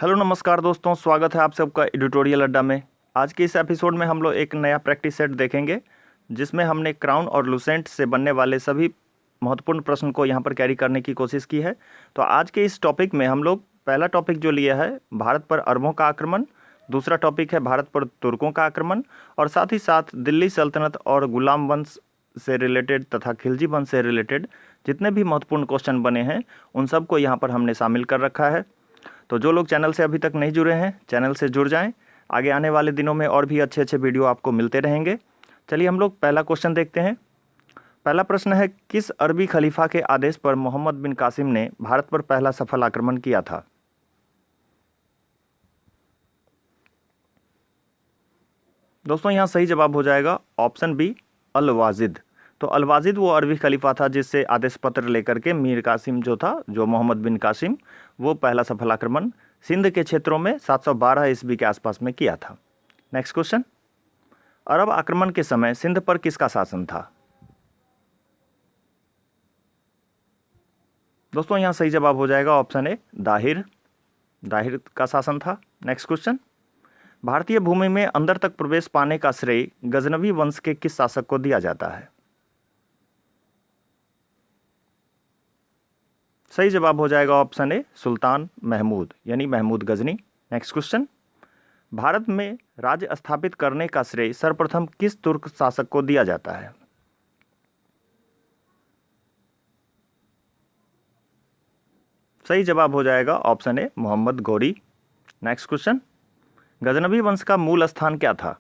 Hello नमस्कार दोस्तों, स्वागत है आप सबका एडिटोरियल अड्डा में। आज के इस एपिसोड में हम लोग एक नया प्रैक्टिस सेट देखेंगे जिसमें हमने क्राउन और लुसेंट से बनने वाले सभी महत्वपूर्ण प्रश्न को यहाँ पर कैरी करने की कोशिश की है। तो आज के इस टॉपिक में हम लोग पहला टॉपिक जो लिया है भारत पर अरबों का आक्रमण, दूसरा टॉपिक है भारत पर तुर्कों का आक्रमण और साथ ही साथ दिल्ली सल्तनत और गुलाम वंश से रिलेटेड तथा खिलजी वंश से रिलेटेड जितने भी महत्वपूर्ण क्वेश्चन बने हैं उन सबको यहाँ पर हमने शामिल कर रखा है। तो जो लोग चैनल से अभी तक नहीं जुड़े हैं चैनल से जुड़ जाएं। आगे आने वाले दिनों में और भी अच्छे अच्छे वीडियो आपको मिलते रहेंगे। चलिए हम लोग पहला क्वेश्चन देखते हैं। पहला प्रश्न है, किस अरबी खलीफा के आदेश पर मोहम्मद बिन कासिम ने भारत पर पहला सफल आक्रमण किया था? दोस्तों यहाँ सही जवाब हो जाएगा ऑप्शन बी, अल वाजिद। तो अल वाजिद वो अरबी खलीफा था जिससे आदेश पत्र लेकर के मीर कासिम जो था, जो मोहम्मद बिन कासिम, वो पहला सफल आक्रमण सिंध के क्षेत्रों में 712 ईस्वी के आसपास में किया था। नेक्स्ट क्वेश्चन, अरब आक्रमण के समय सिंध पर किसका शासन था? दोस्तों यहाँ सही जवाब हो जाएगा ऑप्शन ए, दाहिर। दाहिर का शासन था। नेक्स्ट क्वेश्चन, भारतीय भूमि में अंदर तक प्रवेश पाने का श्रेय गजनवी वंश के किस शासक को दिया जाता है? सही जवाब हो जाएगा ऑप्शन ए, सुल्तान महमूद यानी महमूद गजनी। नेक्स्ट क्वेश्चन, भारत में राज्य स्थापित करने का श्रेय सर्वप्रथम किस तुर्क शासक को दिया जाता है? सही जवाब हो जाएगा option A, Mohammad Ghori. Next question, Ghaznavi वंश का मूल स्थान क्या था?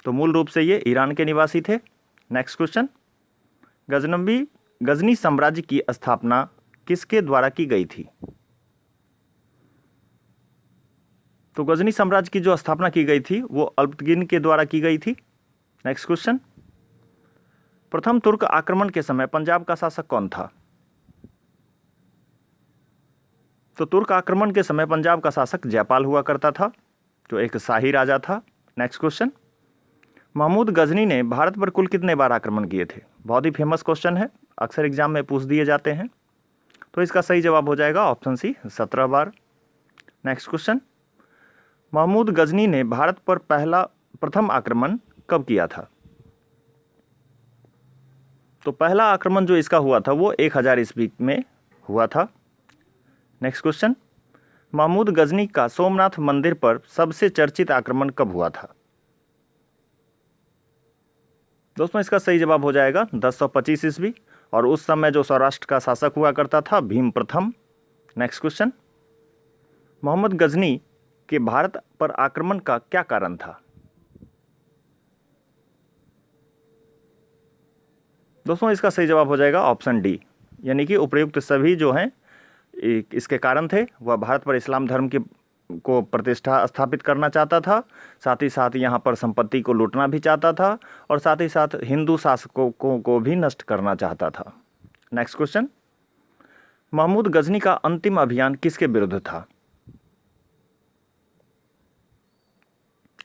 तो मूल रूप से ये ईरान के निवासी थे। नेक्स्ट क्वेश्चन, गजनी साम्राज्य की स्थापना किसके द्वारा की गई थी? तो गजनी साम्राज्य की जो स्थापना की गई थी वो अल्पतगिन के द्वारा की गई थी। नेक्स्ट क्वेश्चन, प्रथम तुर्क आक्रमण के समय पंजाब का शासक कौन था? तो तुर्क आक्रमण के समय पंजाब का शासक जयपाल हुआ करता था, जो एक शाही राजा था। नेक्स्ट क्वेश्चन, महमूद गजनी ने भारत पर कुल कितने बार आक्रमण किए थे? बहुत ही फेमस क्वेश्चन है, अक्सर एग्जाम में पूछ दिए जाते हैं। तो इसका सही जवाब हो जाएगा ऑप्शन सी, 17 बार। नेक्स्ट क्वेश्चन, महमूद गजनी ने भारत पर प्रथम आक्रमण कब किया था? तो पहला आक्रमण जो इसका हुआ था वो 1000 ईस्वी में हुआ था। नेक्स्ट क्वेश्चन, महमूद गजनी का सोमनाथ मंदिर पर सबसे चर्चित आक्रमण कब हुआ था? दोस्तों इसका सही जवाब हो जाएगा 1025 ईस्वी, और उस समय जो सौराष्ट्र का शासक हुआ करता था भीम प्रथम। नेक्स्ट क्वेश्चन, मोहम्मद गजनी के भारत पर आक्रमण का क्या कारण था? दोस्तों इसका सही जवाब हो जाएगा ऑप्शन डी, यानी कि उपयुक्त सभी जो हैं इसके कारण थे। वह भारत पर इस्लाम धर्म की को प्रतिष्ठा स्थापित करना चाहता था, साथ ही साथ यहाँ पर संपत्ति को लूटना भी चाहता था, और साथ ही साथ हिंदू शासकों को भी नष्ट करना चाहता था। नेक्स्ट क्वेश्चन, महमूद गजनी का अंतिम अभियान किसके विरुद्ध था?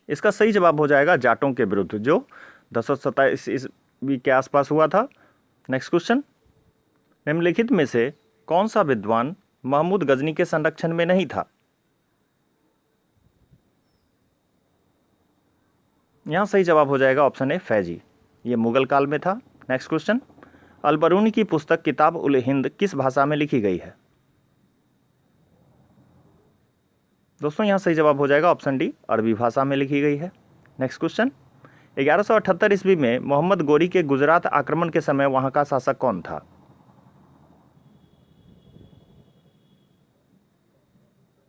इसका सही जवाब हो जाएगा जाटों के विरुद्ध, जो 1027 ईस्वी के आसपास हुआ था। नेक्स्ट क्वेश्चन, निम्नलिखित में से कौन सा विद्वान महमूद गजनी के संरक्षण में नहीं था? यहाँ सही जवाब हो जाएगा ऑप्शन ए, फैजी। ये मुगल काल में था। नेक्स्ट क्वेश्चन, अल-बरूनी की पुस्तक किताब उल हिंद किस भाषा में लिखी गई है? दोस्तों यहाँ सही जवाब हो जाएगा ऑप्शन डी, अरबी भाषा में लिखी गई है। नेक्स्ट क्वेश्चन, 1178 ईस्वी में मोहम्मद गोरी के गुजरात आक्रमण के समय वहां का शासक कौन था?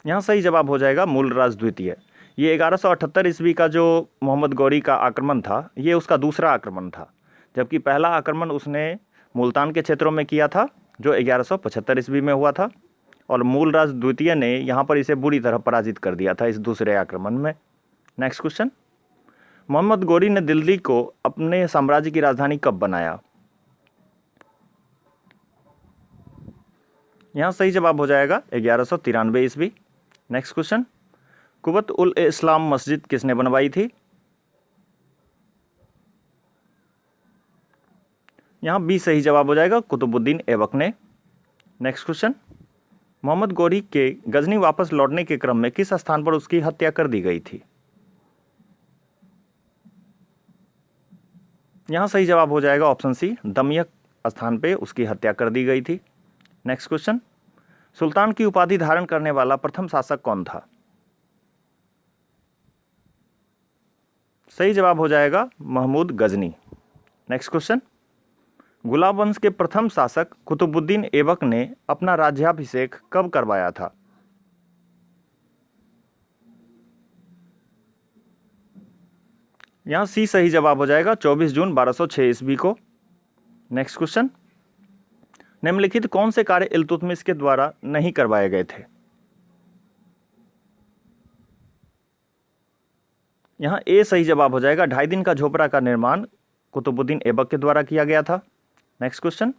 यहाँ सही जवाब हो जाएगा मूलराज द्वितीय। ये 1178 ईस्वी का जो मोहम्मद गौरी का आक्रमण था ये उसका दूसरा आक्रमण था, जबकि पहला आक्रमण उसने मुल्तान के क्षेत्रों में किया था जो 1175 ईस्वी में हुआ था, और मूलराज द्वितीय ने यहाँ पर इसे बुरी तरह पराजित कर दिया था इस दूसरे आक्रमण में। नेक्स्ट क्वेश्चन, मोहम्मद गौरी ने दिल्ली को अपने साम्राज्य की राजधानी कब बनाया? यहाँ सही जवाब हो जाएगा 1193 ईस्वी। नेक्स्ट क्वेश्चन, कुवत उल इस्लाम मस्जिद किसने बनवाई थी? यहाँ बी सही जवाब हो जाएगा, कुतुबुद्दीन ऐबक ने। नेक्स्ट क्वेश्चन, मोहम्मद गोरी के गजनी वापस लौटने के क्रम में किस स्थान पर उसकी हत्या कर दी गई थी? यहां सही जवाब हो जाएगा ऑप्शन सी, दमियक स्थान पे उसकी हत्या कर दी गई थी। नेक्स्ट क्वेश्चन, सुल्तान की उपाधि धारण करने वाला प्रथम शासक कौन था? सही जवाब हो जाएगा महमूद गजनी। नेक्स्ट क्वेश्चन, गुलाब वंश के प्रथम शासक कुतुबुद्दीन ऐबक ने अपना राज्याभिषेक कब करवाया था? यहां सी सही जवाब हो जाएगा 24 जून 1206 ईस्वी को। नेक्स्ट क्वेश्चन, निम्नलिखित कौन से कार्य इल्तुतमिश के द्वारा नहीं करवाए गए थे? यहां ए सही जवाब हो जाएगा, 2.5 दिन का झोपड़ा का निर्माण कुतुबुद्दीन ऐबक के द्वारा किया गया था। नेक्स्ट क्वेश्चन,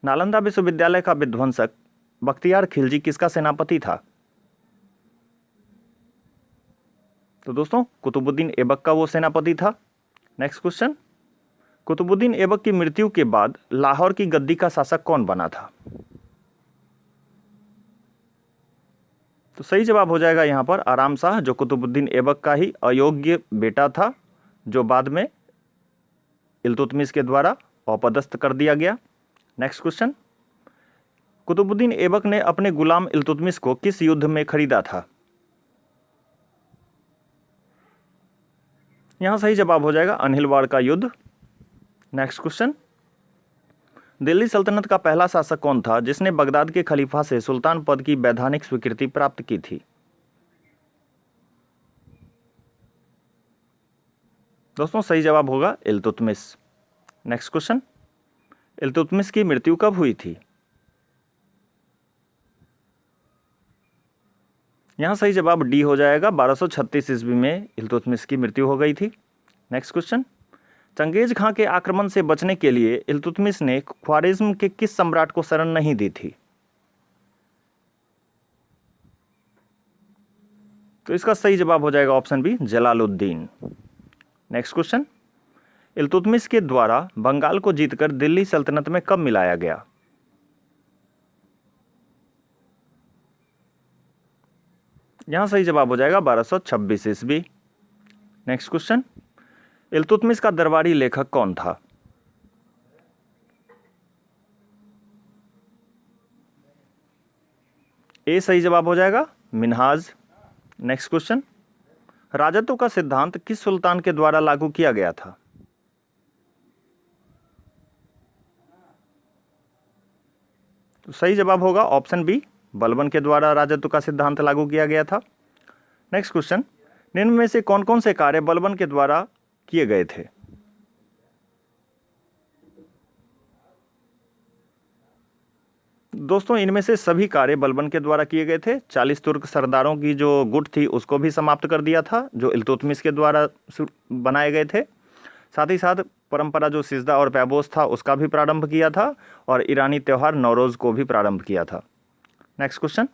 नालंदा विश्वविद्यालय का विध्वंसक बख्तियार खिलजी किसका सेनापति था? तो दोस्तों कुतुबुद्दीन ऐबक का वो सेनापति था। नेक्स्ट क्वेश्चन, कुतुबुद्दीन ऐबक की मृत्यु के बाद लाहौर की गद्दी का शासक कौन बना था? तो सही जवाब हो जाएगा यहां पर आराम शाह, जो कुतुबुद्दीन ऐबक का ही अयोग्य बेटा था, जो बाद में इल्तुतमिश के द्वारा अपदस्थ कर दिया गया। नेक्स्ट क्वेश्चन, कुतुबुद्दीन ऐबक ने अपने गुलाम इल्तुतमिश को किस युद्ध में खरीदा था? यहां सही जवाब हो जाएगा अनहिलवाड़ का युद्ध। नेक्स्ट क्वेश्चन, दिल्ली सल्तनत का पहला शासक कौन था जिसने बगदाद के खलीफा से सुल्तान पद की वैधानिक स्वीकृति प्राप्त की थी? दोस्तों सही जवाब होगा इल्तुतमिश। नेक्स्ट क्वेश्चन, इल्तुतमिश की मृत्यु कब हुई थी? यहां सही जवाब डी हो जाएगा, 1236 ईस्वी में इल्तुतमिश की मृत्यु हो गई थी। नेक्स्ट क्वेश्चन, चंगेज खां के आक्रमण से बचने के लिए इल्तुतमिश ने ख्वारिज्म के किस सम्राट को शरण नहीं दी थी? तो इसका सही जवाब हो जाएगा option B, Jalaluddin. Next question, Iltutmish के द्वारा बंगाल को जीतकर दिल्ली सल्तनत में कब मिलाया गया? यहां सही जवाब हो जाएगा 1226 ईस्वी। नेक्स्ट क्वेश्चन, इल्तुतमिश का दरबारी लेखक कौन था? ए सही जवाब हो जाएगा मिन्हाज। नेक्स्ट क्वेश्चन, राजत्व का सिद्धांत किस सुल्तान के द्वारा लागू किया गया था? तो सही जवाब होगा ऑप्शन बी, बलबन के द्वारा राजत्व का सिद्धांत लागू किया गया था। नेक्स्ट क्वेश्चन, निम्न में से कौन कौन से कार्य बलबन के द्वारा किए गए थे? दोस्तों इनमें से सभी कार्य बलबन के द्वारा किए गए थे। 40 तुर्क सरदारों की जो गुट थी उसको भी समाप्त कर दिया था, जो इल्तुतमिश के द्वारा बनाए गए थे। साथ ही साथ परंपरा जो सिजदा और पैबोस था उसका भी प्रारंभ किया था, और ईरानी त्यौहार नौरोज को भी प्रारंभ किया था। नेक्स्ट क्वेश्चन,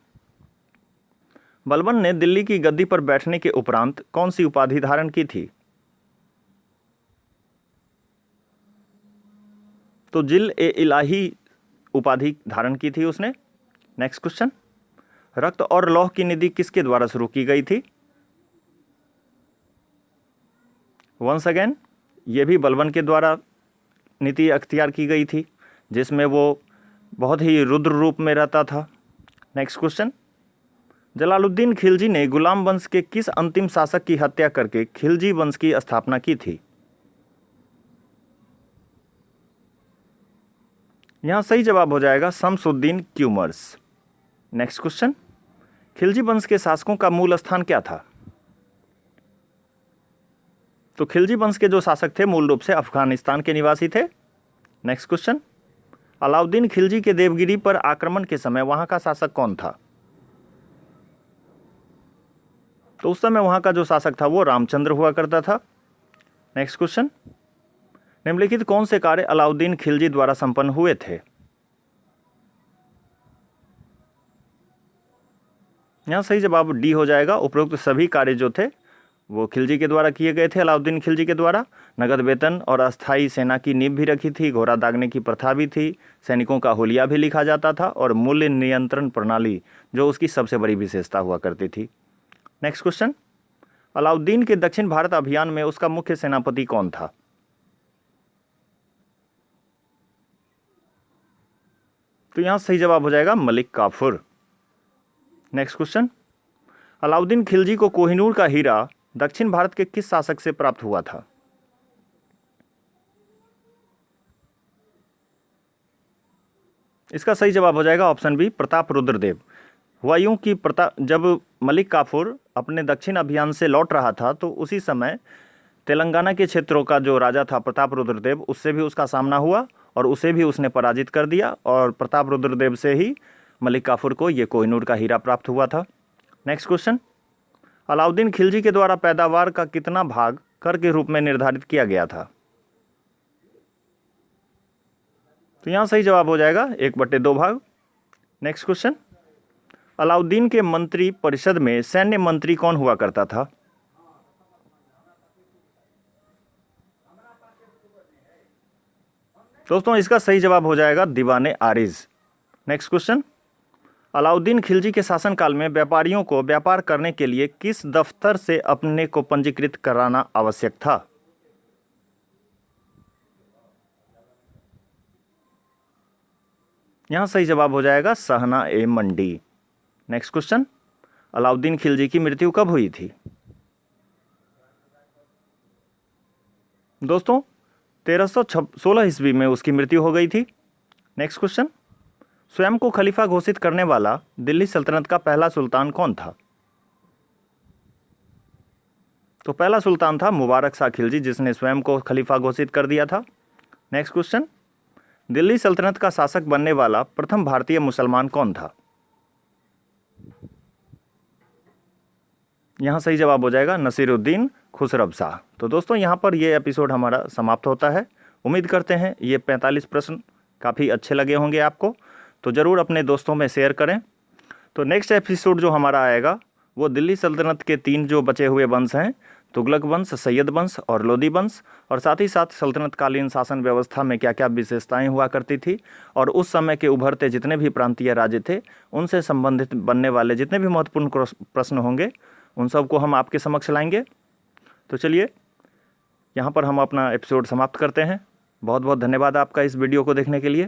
बलबन ने दिल्ली की गद्दी पर बैठने के उपरांत कौन सी उपाधि धारण की थी? तो जिल ए इलाही उपाधि धारण की थी उसने। नेक्स्ट क्वेश्चन, रक्त और लौह की निधि किसके द्वारा शुरू की गई थी? वंस अगेन ये भी बलबन के द्वारा नीति अख्तियार की गई थी, जिसमें वो बहुत ही रुद्र रूप में रहता था। नेक्स्ट क्वेश्चन, जलालुद्दीन खिलजी ने गुलाम वंश के किस अंतिम शासक की हत्या करके खिलजी वंश की स्थापना की थी? यहां सही जवाब हो जाएगा शमसुद्दीन क्यूमर्स। नेक्स्ट क्वेश्चन, खिलजी वंश के शासकों का मूल स्थान क्या था? तो खिलजी वंश के जो शासक थे मूल रूप से अफगानिस्तान के निवासी थे। नेक्स्ट क्वेश्चन, अलाउद्दीन खिलजी के देवगिरी पर आक्रमण के समय वहां का शासक कौन था? तो उस समय वहां का जो शासक था वो रामचंद्र हुआ करता था। नेक्स्ट क्वेश्चन, निम्नलिखित कौन से कार्य अलाउद्दीन खिलजी द्वारा संपन्न हुए थे? यहां सही जवाब डी हो जाएगा, उपरोक्त सभी कार्य जो थे वो खिलजी के द्वारा किए गए थे, अलाउद्दीन खिलजी के द्वारा। नगद वेतन और अस्थायी सेना की नींव भी रखी थी, घोड़ा दागने की प्रथा भी थी, सैनिकों का हुलिया भी लिखा जाता था, और मूल्य नियंत्रण प्रणाली जो उसकी सबसे बड़ी विशेषता हुआ करती थी। नेक्स्ट क्वेश्चन, अलाउद्दीन के दक्षिण भारत अभियान में उसका मुख्य सेनापति कौन था? तो यहां सही जवाब हो जाएगा मलिक काफूर। नेक्स्ट क्वेश्चन, अलाउद्दीन खिलजी को कोहिनूर का हीरा दक्षिण भारत के किस शासक से प्राप्त हुआ था? इसका सही जवाब हो जाएगा ऑप्शन बी, प्रताप रुद्रदेव। हुआ यूं कि जब मलिक काफूर अपने दक्षिण अभियान से लौट रहा था तो उसी समय तेलंगाना के क्षेत्रों का जो राजा था प्रताप रुद्रदेव, उससे भी उसका सामना हुआ और उसे भी उसने पराजित कर दिया, और प्रताप रुद्रदेव से ही मलिक काफूर को ये कोहिनूर का हीरा प्राप्त हुआ था। नेक्स्ट क्वेश्चन, अलाउद्दीन खिलजी के द्वारा पैदावार का कितना भाग कर के रूप में निर्धारित किया गया था? तो यहां सही जवाब हो जाएगा 1/2 भाग। नेक्स्ट क्वेश्चन, अलाउद्दीन के मंत्री परिषद में सैन्य मंत्री कौन हुआ करता था? दोस्तों इसका सही जवाब हो जाएगा दीवाने आरिज। नेक्स्ट क्वेश्चन, अलाउद्दीन खिलजी के शासनकाल में व्यापारियों को व्यापार करने के लिए किस दफ्तर से अपने को पंजीकृत कराना आवश्यक था? यहां सही जवाब हो जाएगा सहना ए मंडी। नेक्स्ट क्वेश्चन, अलाउद्दीन खिलजी की मृत्यु कब हुई थी? दोस्तों 1316 ईस्वी में उसकी मृत्यु हो गई थी। नेक्स्ट क्वेश्चन, स्वयं को खलीफा घोषित करने वाला दिल्ली सल्तनत का पहला सुल्तान कौन था? तो पहला सुल्तान था मुबारक शाह खिलजी, जिसने स्वयं को खलीफा घोषित कर दिया था। नेक्स्ट क्वेश्चन, दिल्ली सल्तनत का शासक बनने वाला प्रथम भारतीय मुसलमान कौन था? यहां सही जवाब हो जाएगा नसीरुद्दीन खुसरब शाह। तो दोस्तों यहां पर ये एपिसोड हमारा समाप्त होता है। उम्मीद करते हैं ये 45 प्रश्न काफ़ी अच्छे लगे होंगे आपको, तो ज़रूर अपने दोस्तों में शेयर करें। तो नेक्स्ट एपिसोड जो हमारा आएगा वो दिल्ली सल्तनत के 3 जो बचे हुए वंश हैं, तुगलक वंश, सैयद वंश और लोदी वंश, और साथ ही साथ सल्तनतकालीन शासन व्यवस्था में क्या क्या विशेषताएं हुआ करती थी, और उस समय के उभरते जितने भी प्रांतीय राज्य थे उनसे संबंधित बनने वाले जितने भी महत्वपूर्ण प्रश्न होंगे उन सबको हम आपके समक्ष लाएंगे। तो चलिए यहाँ पर हम अपना एपिसोड समाप्त करते हैं। बहुत बहुत धन्यवाद आपका इस वीडियो को देखने के लिए।